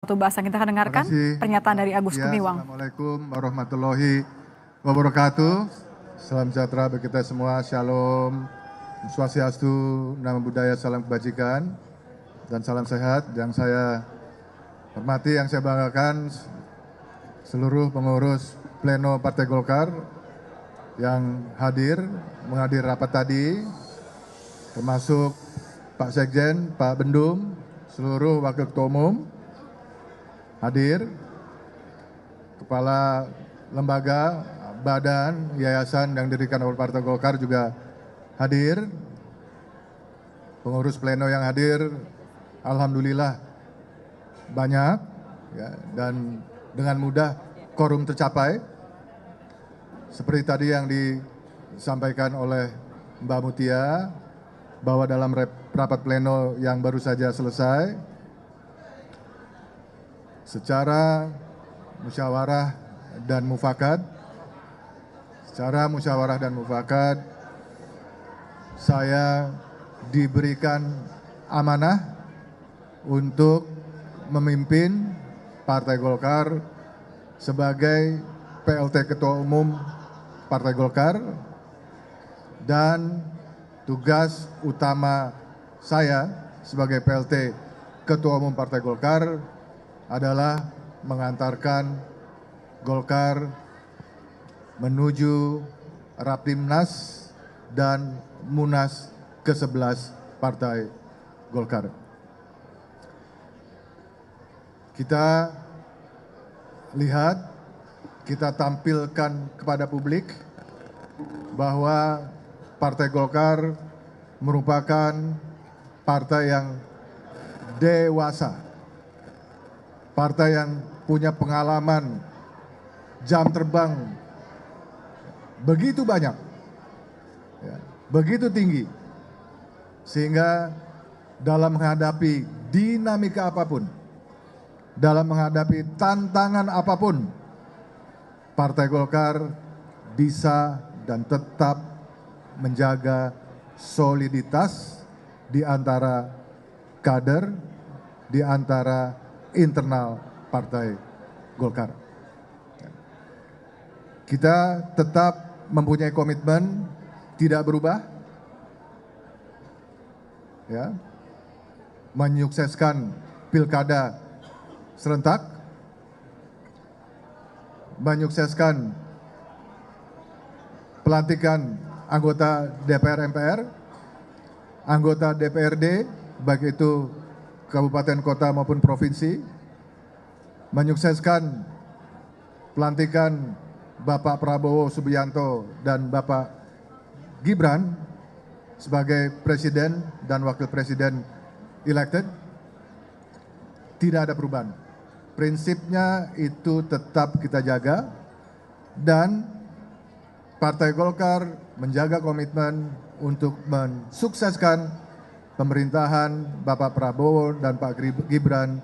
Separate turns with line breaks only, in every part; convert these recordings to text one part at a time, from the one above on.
Satu bahasa kita akan
Terima
dengarkan
kasih.
pernyataan dari Agus
Ya,
Gumiwang.
Assalamualaikum warahmatullahi wabarakatuh. Salam sejahtera bagi kita semua. Shalom, Swastiastu, Namo Buddhaya, salam kebajikan, dan salam sehat. Yang saya hormati, yang saya banggakan, seluruh pengurus Pleno Partai Golkar yang menghadiri rapat tadi, termasuk Pak Sekjen, Pak Bendum, seluruh Wakil Ketua Umum hadir, kepala lembaga, badan, yayasan yang didirikan oleh Partai Golkar juga hadir, pengurus pleno yang hadir, alhamdulillah banyak, ya, dan dengan mudah quorum tercapai. Seperti tadi yang disampaikan oleh Mbak Mutia, bahwa dalam rapat pleno yang baru saja selesai, secara musyawarah dan mufakat, saya diberikan amanah untuk memimpin Partai Golkar sebagai PLT Ketua Umum Partai Golkar, dan tugas utama saya sebagai PLT Ketua Umum Partai Golkar adalah mengantarkan Golkar menuju Rapimnas dan Munas ke-11 Partai Golkar. Kita lihat, kita tampilkan kepada publik bahwa Partai Golkar merupakan partai yang dewasa, partai yang punya pengalaman jam terbang begitu banyak, ya, begitu tinggi, sehingga dalam menghadapi dinamika apapun, dalam menghadapi tantangan apapun, Partai Golkar bisa dan tetap menjaga soliditas di antara kader, di antara internal Partai Golkar. Kita tetap mempunyai komitmen tidak berubah, ya, menyukseskan pilkada serentak, menyukseskan pelantikan anggota DPR MPR, anggota DPRD, baik itu kabupaten, kota maupun provinsi, menyukseskan pelantikan Bapak Prabowo Subianto dan Bapak Gibran sebagai presiden dan wakil presiden elected. Tidak ada perubahan. Prinsipnya itu tetap kita jaga, dan Partai Golkar menjaga komitmen untuk mensukseskan pemerintahan Bapak Prabowo dan Pak Gibran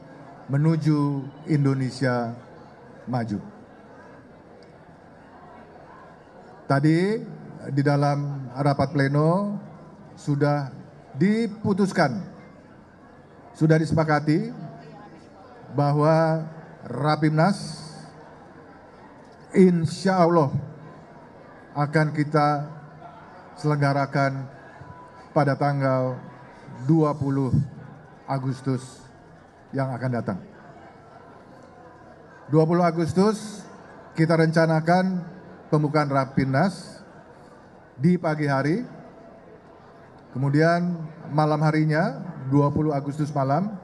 menuju Indonesia maju. Tadi di dalam rapat pleno sudah diputuskan, sudah disepakati bahwa Rapimnas insya Allah akan kita selenggarakan pada tanggal 20 Agustus yang akan datang. 20 Agustus kita rencanakan pembukaan Rapimnas di pagi hari, kemudian malam harinya 20 Agustus malam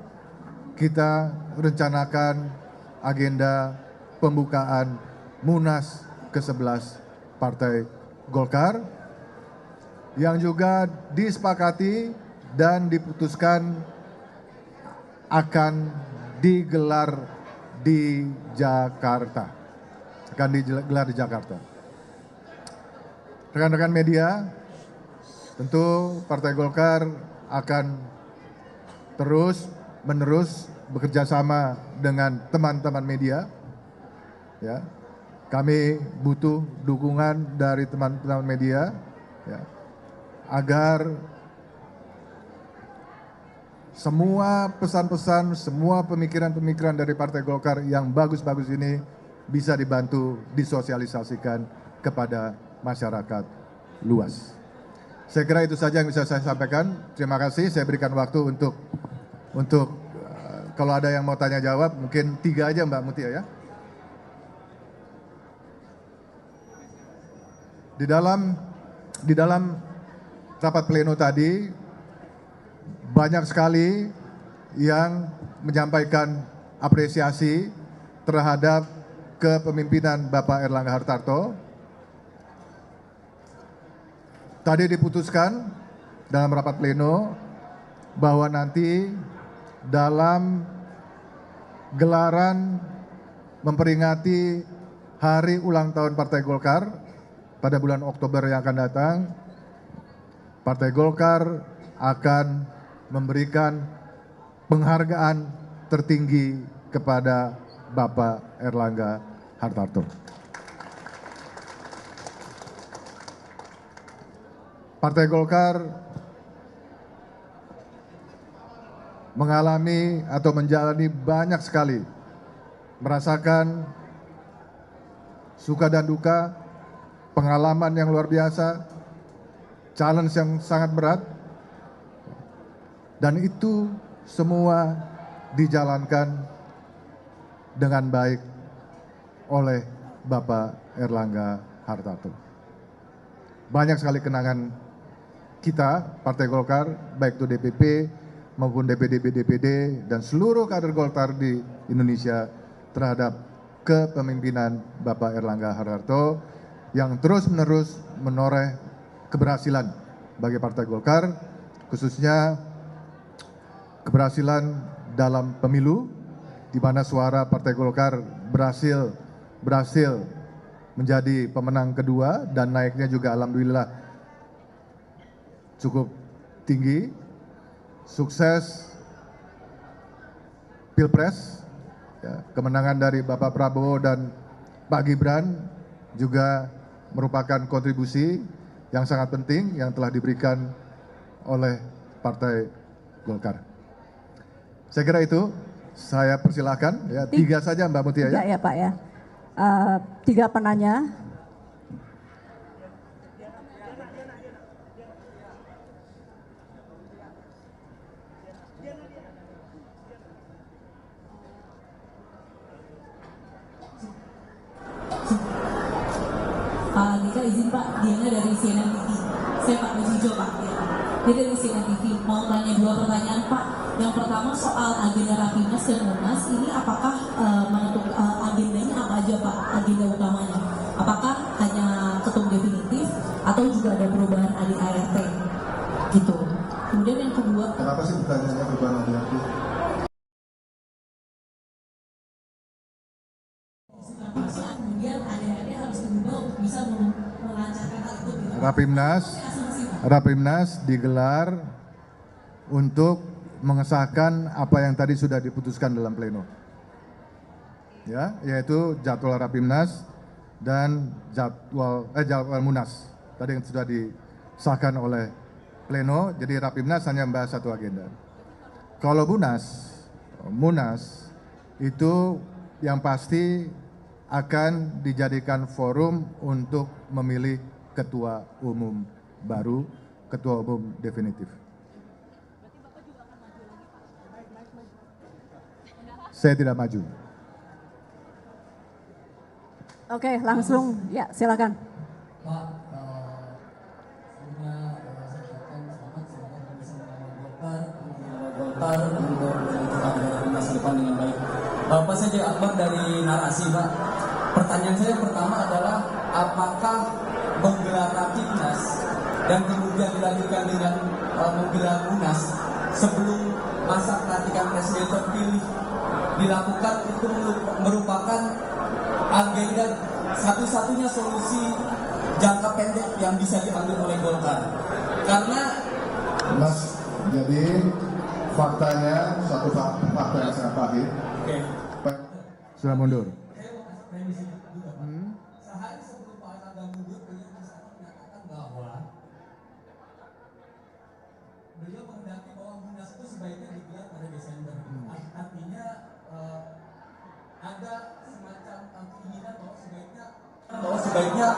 kita rencanakan agenda pembukaan Munas ke-11 Partai Golkar, yang juga disepakati dan diputuskan akan digelar di Jakarta. Rekan-rekan media, tentu Partai Golkar akan terus-menerus bekerja sama dengan teman-teman media, ya. Kami butuh dukungan dari teman-teman media, ya, agar semua pesan-pesan, semua pemikiran-pemikiran dari Partai Golkar yang bagus-bagus ini bisa dibantu disosialisasikan kepada masyarakat luas. Saya kira itu saja yang bisa saya sampaikan. Terima kasih. Saya berikan waktu untuk kalau ada yang mau tanya jawab, mungkin 3 aja Mbak Mutia ya. Di dalam rapat pleno tadi banyak sekali yang menyampaikan apresiasi terhadap kepemimpinan Bapak Erlangga Hartarto. Tadi diputuskan dalam rapat pleno bahwa nanti dalam gelaran memperingati hari ulang tahun Partai Golkar pada bulan Oktober yang akan datang, Partai Golkar akan memberikan penghargaan tertinggi kepada Bapak Erlangga Hartarto. Partai Golkar mengalami atau menjalani banyak sekali, merasakan suka dan duka, pengalaman yang luar biasa, challenge yang sangat berat, dan itu semua dijalankan dengan baik oleh Bapak Erlangga Hartarto. Banyak sekali kenangan kita, Partai Golkar, baik itu DPP maupun DPD dan seluruh kader Golkar di Indonesia terhadap kepemimpinan Bapak Erlangga Hartarto yang terus-menerus menoreh keberhasilan bagi Partai Golkar, khususnya keberhasilan dalam pemilu, di mana suara Partai Golkar berhasil menjadi pemenang kedua dan naiknya juga alhamdulillah cukup tinggi. Sukses Pilpres, ya, kemenangan dari Bapak Prabowo dan Pak Gibran juga merupakan kontribusi yang sangat penting yang telah diberikan oleh Partai Golkar. Saya kira itu, saya persilahkan ya, 3 saja Mbak Mutia ya.
Ya Pak ya, 3 penanya.
Pak Andika izin Pak, Diana dari CNN TV. Saya Pak Mujijo Pak. Dia dari CNN TV. Mau tanya 2 pertanyaan Pak. Yang pertama soal agenda Rapimnas dan Munas, ini apakah menentuk agendanya apa aja Pak? Agenda utamanya? Apakah hanya ketum definitif atau juga ada perubahan ADART? Gitu. Kemudian yang kedua.
Kenapa sih pertanyaannya perubahan ADART?
Kemudian ADART harus berubah untuk bisa melancarkan hal itu.
Rapimnas digelar untuk mengesahkan apa yang tadi sudah diputuskan dalam pleno, ya, yaitu jadwal Rapimnas dan jadwal Munas tadi yang sudah disahkan oleh pleno. Jadi Rapimnas hanya membahas 1 agenda. Kalau Munas itu yang pasti akan dijadikan forum untuk memilih ketua umum baru, ketua umum definitif. Saya tidak maju.
Oke, langsung ya silakan.
Pak, sebelumnya saya ucapkan selamat bisa mengambil Golkar untuk menjalankan masa depan dengan baik. Pak, saya Jaya Akbar dari Narasi, Pak. Pertanyaan saya pertama adalah apakah menggelar Rapimnas dan kemudian dilanjutkan dengan menggelar Munas sebelum masa pelantikan presiden terpilih dilakukan itu merupakan agenda satu-satunya solusi jangka pendek yang bisa diambil oleh Golkar. Karena
Mas, jadi faktanya satu fakta yang sangat pahit.
Oke.
Sudah mundur.
Sehari sebelum Pak Erlangga mundur, beliau menyatakan bahwa beliau menghendaki bahwa Munas itu sebaiknya bahwa sebaiknya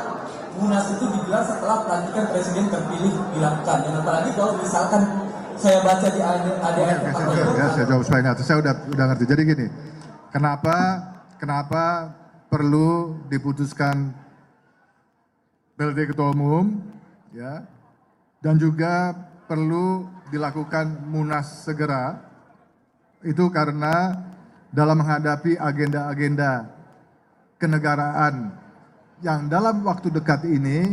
Munas itu digelar setelah pelantikan presiden terpilih dilakukan. Dan apalagi kalau misalkan saya baca di ADR
Ya, saya jawab supaya nggak. Saya udah ngerti. Jadi gini, kenapa perlu diputuskan PLT Ketua Umum, ya, dan juga perlu dilakukan Munas segera. Itu karena dalam menghadapi agenda-agenda kenegaraan yang dalam waktu dekat ini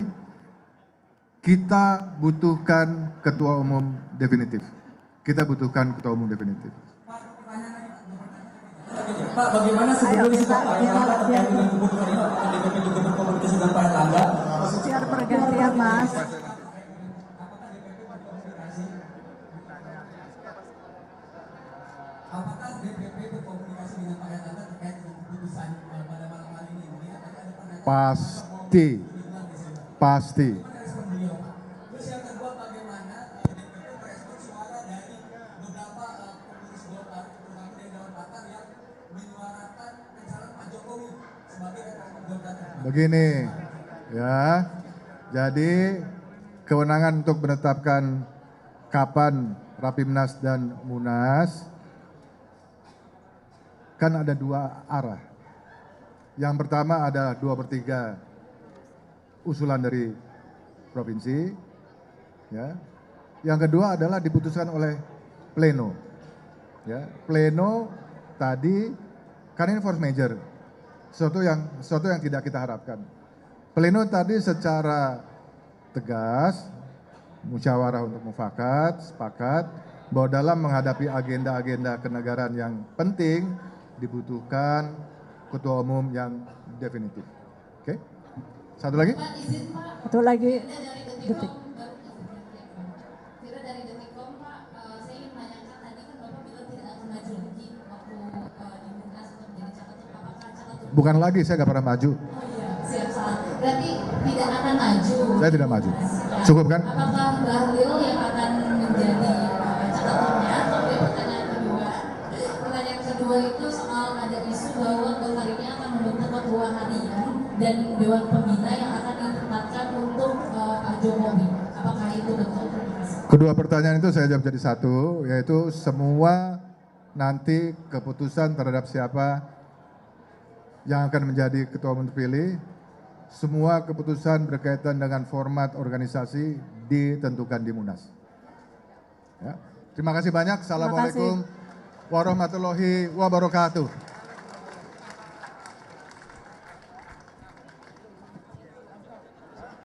kita butuhkan ketua umum definitif. Kita butuhkan ketua umum definitif.
Pak, bagaimana sebetulnya Pak yang terkait dengan kebutuhan ini? Apakah DPP juga berkomunikasi dengan Pak Erlangga?
Biar pergantian Mas.
Apakah DPP berkomunikasi dengan Pak Erlangga terkait dengan keputusan pada malam hari ini?
Pasti.
Terus yang kedua, bagaimana DPP merespon suara dari beberapa pengurus Golkar, terutama dari Dewan Pakar yang menyuarakan pencalonan Pak Jokowi sebagai ketua umum Golkar?
Begini, ya. Jadi kewenangan untuk menetapkan kapan Rapimnas dan Munas kan ada dua arah. Yang pertama ada 2/3 usulan dari provinsi, ya. Yang kedua adalah diputuskan oleh pleno, ya. Pleno tadi kan ini force major, sesuatu yang tidak kita harapkan. Pleno tadi secara tegas musyawarah untuk mufakat, sepakat bahwa dalam menghadapi agenda-agenda kenegaraan yang penting dibutuhkan ketua umum yang definitif. Oke? Satu lagi?
Satu lagi. Detik.
Kira dari Detikcom Pak, saya ingin menanyakan tadi kan Bapak bilang tidak akan maju lagi waktu di Munas untuk menjadi caketum. Apakah caketum?
Bukan lagi, saya nggak pernah maju.
Oh iya, siap salah. Berarti tidak akan maju.
Saya tidak maju. Cukup kan?
Apakah Bahlil yang akan menjadi caketumnya? Tapi pertanyaan kedua itu soal ada isu bahwa Golkar ini akan membentuk ketua harian dan dewan pembina yang akan ditempatkan untuk Pak Jokowi. Apakah itu betul? Terima kasih.
Kedua pertanyaan itu saya jawab jadi satu, yaitu semua nanti keputusan terhadap siapa yang akan menjadi ketua umum terpilih, semua keputusan berkaitan dengan format organisasi ditentukan di Munas. Ya. Terima kasih banyak. Assalamualaikum warahmatullahi wabarakatuh.